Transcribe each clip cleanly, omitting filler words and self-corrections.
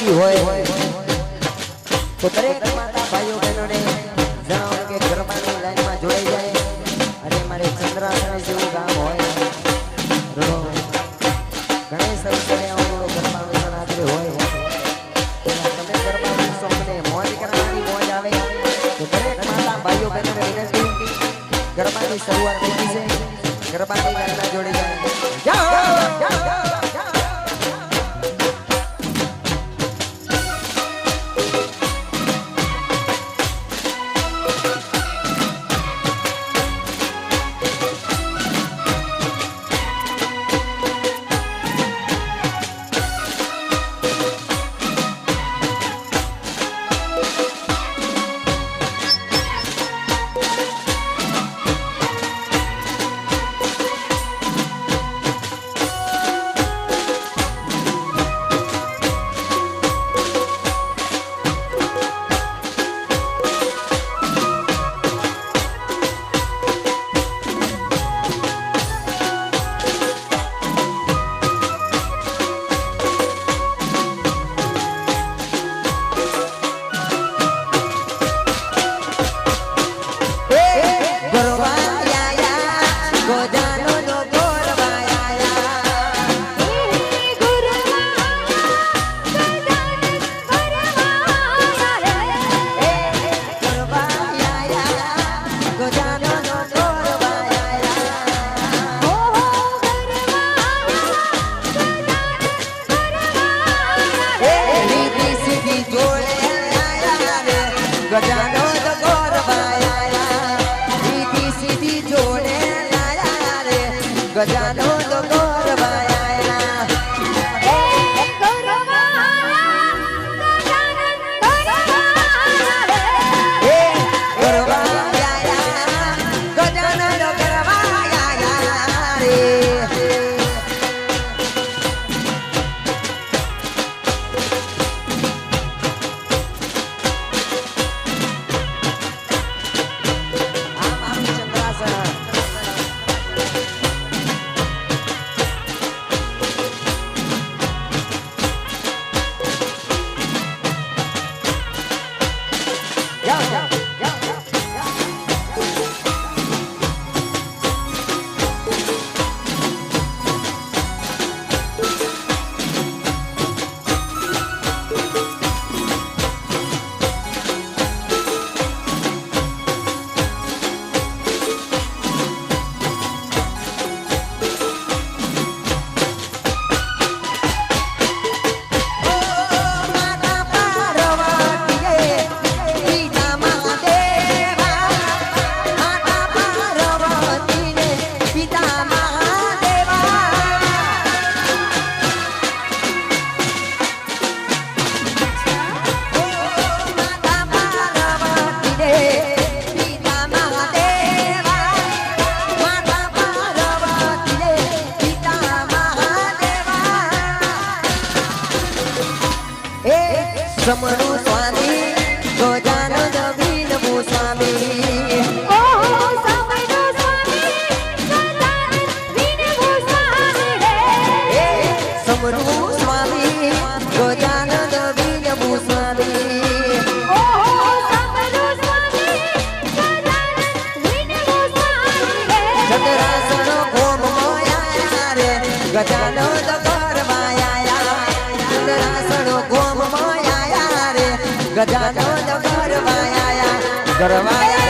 કરતી હોય તો દરેક માતા ભાઈઓ બહેનોને જણાવો કે ગરબાની લાઈનમાં જોડાઈ જાય અને મારે ચંદ્રાસણ જેવું ગામ હોય ગણેશ અવસરે ગરબાનું સનાતન હોય તમે ગરબાની સોંગને મોજ કરવાની મોજ આવે તો દરેક માતા ભાઈઓ બહેનોને વિનંતી ગરબાની શરૂઆત થઈ છે ગરબાની લાઈનમાં જોડાઈ જાય ગજાનો તો ગોરવાયા સીધી સીધી જોડે લાયા રે ગજાનો તો ગોરવાયા એ ગોરવાયા ગજાનન ગોરવાયા રે એ ગોરવાયા ગજાનન ગોરવાયા રે સમરૂ સ્વામી ગજાનો દવીન ભૂસ્વામી ઓ સમરૂ સ્વામી ગજાનો દવીન ભૂસ્વામી રે સમરૂ સ્વામી ગજાનો દવીન ભૂસ્વામી ઓ સમરૂ સ્વામી ગજાનો દવીન ભૂસ્વામી રે ચંદ્રાસણ ગોમ મોયા રે ગજાનો દ ગરવાયા ચંદ્રાસણ ગોમ ગજાનો દ ગરવાયા ગરવાયા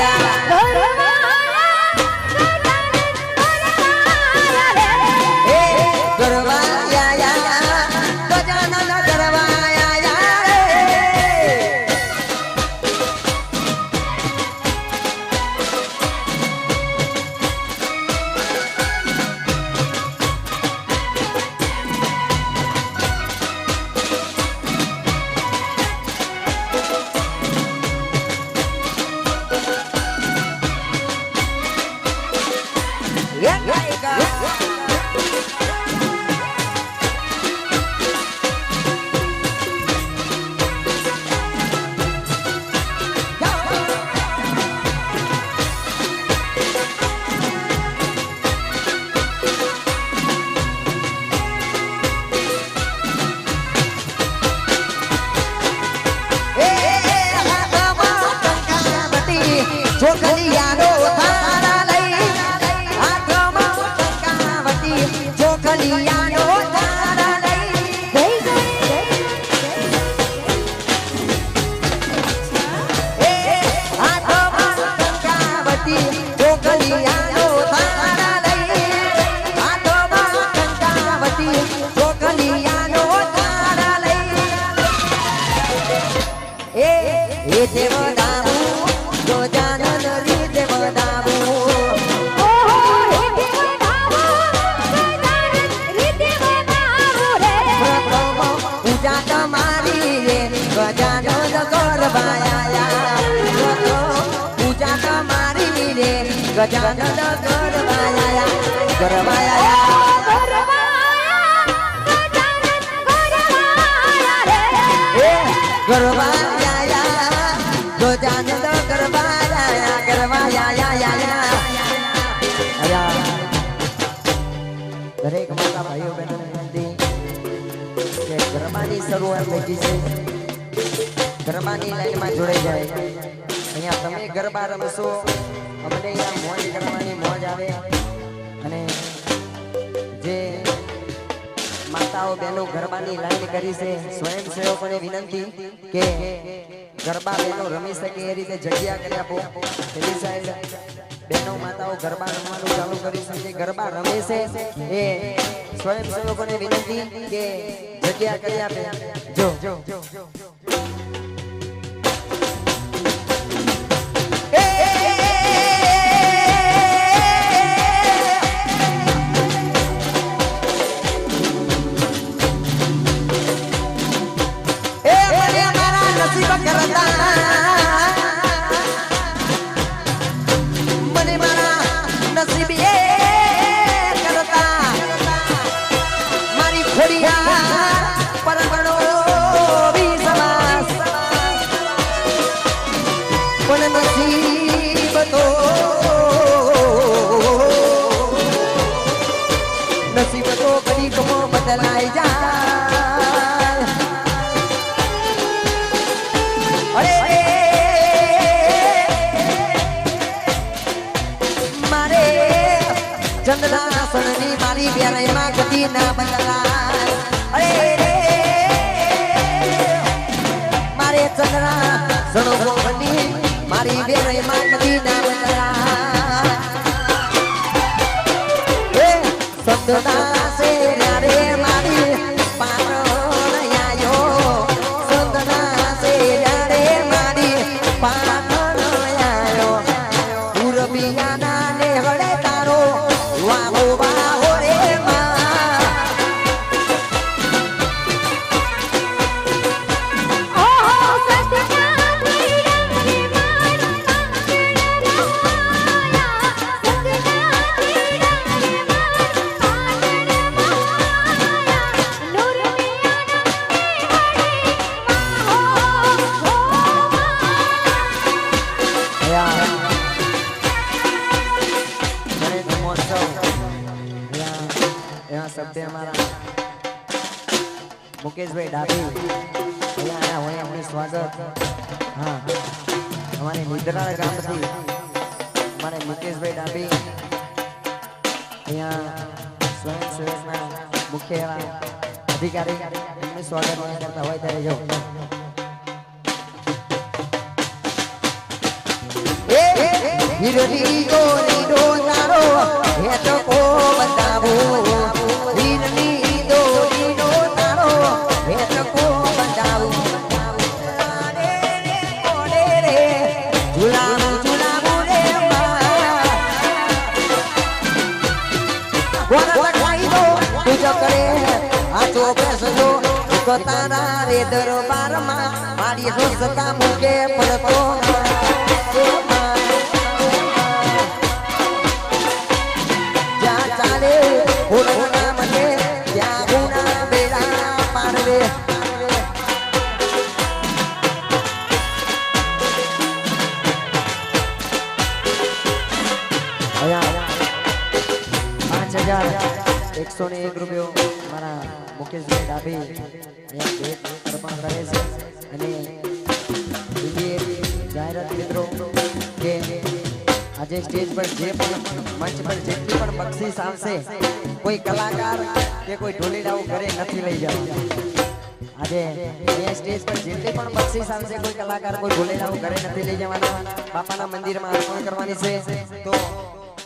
ચોખલિયાનો તારા લઈ હાથમાં કંકાવતી ચોખલિયાનો તારા લઈ હાથમાં કંકાવતી ચોખલિયાનો તારા લઈ હાથમાં કંકાવતી ચોખલિયાનો તારા લઈ એ દેવ गजानन गरवाया गरवाया गरवाया गजानन गरवाया गरवाया दरेक माता भाईओ बहनों विनंती કે ગરબાની શરૂઆત થઈ છે ગરબાની લાઈનમાં જોડાઈ જાય અહીંયા તમે ગરબા રમશો અમને અહીંયા મોજ કરવાની મોજ આવે અને જે માતાઓ બહેનો ગરબાની લાઈન કરી છે સ્વયંસેવકોને વિનંતી કે ગરબા બહેનો રમી શકે એ રીતે જગ્યા કરી આપો પેલી સાઈડ બહેનો માતાઓ ગરબા રમવાનું ચાલુ કરી શકે ગરબા રમે છે એ સ્વયંસેવકોને વિનંતી કે જગ્યા કરી આપે જો नसीब तो कभी कमो बदलाई जाए अरे मारे चंद्रासननी मारी ब्यारे मां कदी ना बदलाय अरे मारे चंद्रासनो गोवनी मारी ब्यारे मां कदी ना बदलाय संतना से रे मारी पारो आयो संतना से रे मारी पारो आयो पूरबियाना ने हड़े तारो वाहो वाहो रे मां ओहो संतना रे शब्द हमारा मुकेश भाई डाबी यहाँ आया हुए अपने स्वागत हाँ हमारे निद्रा गांव थी हमारे मुकेश भाई डाबी यहाँ स्वयं सेवकना मुख्य अधिकारी अपने स्वागत करता हुआ तेरे जो हिरनी गोरी तारो हे तो को बताबो हिरनी गोरी तारो हे तो को बताबो रे रे ओडे रे झूला रे कोना खाई दो तुझ करे आचो बेसजो को तारा रे दरबार में मारी हसता मुके पड़तो ₹101 મારા મુકેશભાઈ ડાભી અહીંયા ભેટ અર્પણ કરે છે અને બીજી જાહેરાત મિત્રો કે આજે સ્ટેજ પર જે પણ મંચ પર જેટલી પણ બક્ષિસ આવશે કોઈ કલાકાર કે કોઈ ઢોલીડાઓ ઘરે નથી લઈ જવા આજે અહીંયા સ્ટેજ પર જેટલી પણ બક્ષિસ આવશે કોઈ કલાકાર કોઈ ઢોલીડાઓ ઘરે નથી લઈ જવાના બાપાના મંદિરમાં અર્પણ કરવાની છે તો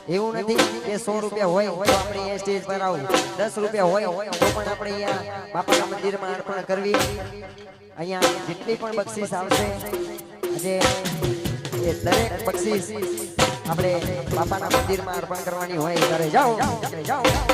એવું નથી કે 100 રૂપિયા હોય તો આપણે અહીંયા સ્ટેજ પર આવું 10 રૂપિયા હોય તો પણ આપણે અહીંયા બાપાના મંદિરમાં અર્પણ કરવી અહીંયા જેટલી પણ બક્ષિસ આવશે આજે એ દરેક બક્ષિસ આપણે બાપાના મંદિરમાં અર્પણ કરવાની હોય ત્યારે જાઓ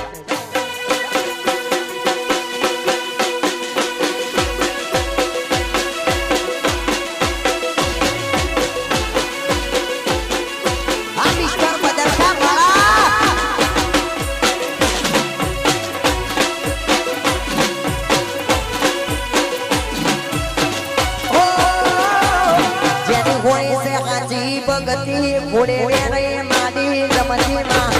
ભગતી ફોડે રે માડી રમતીમાં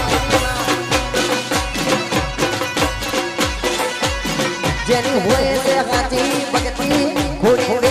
જેની હોય છે હાથી ભગતી ફોડે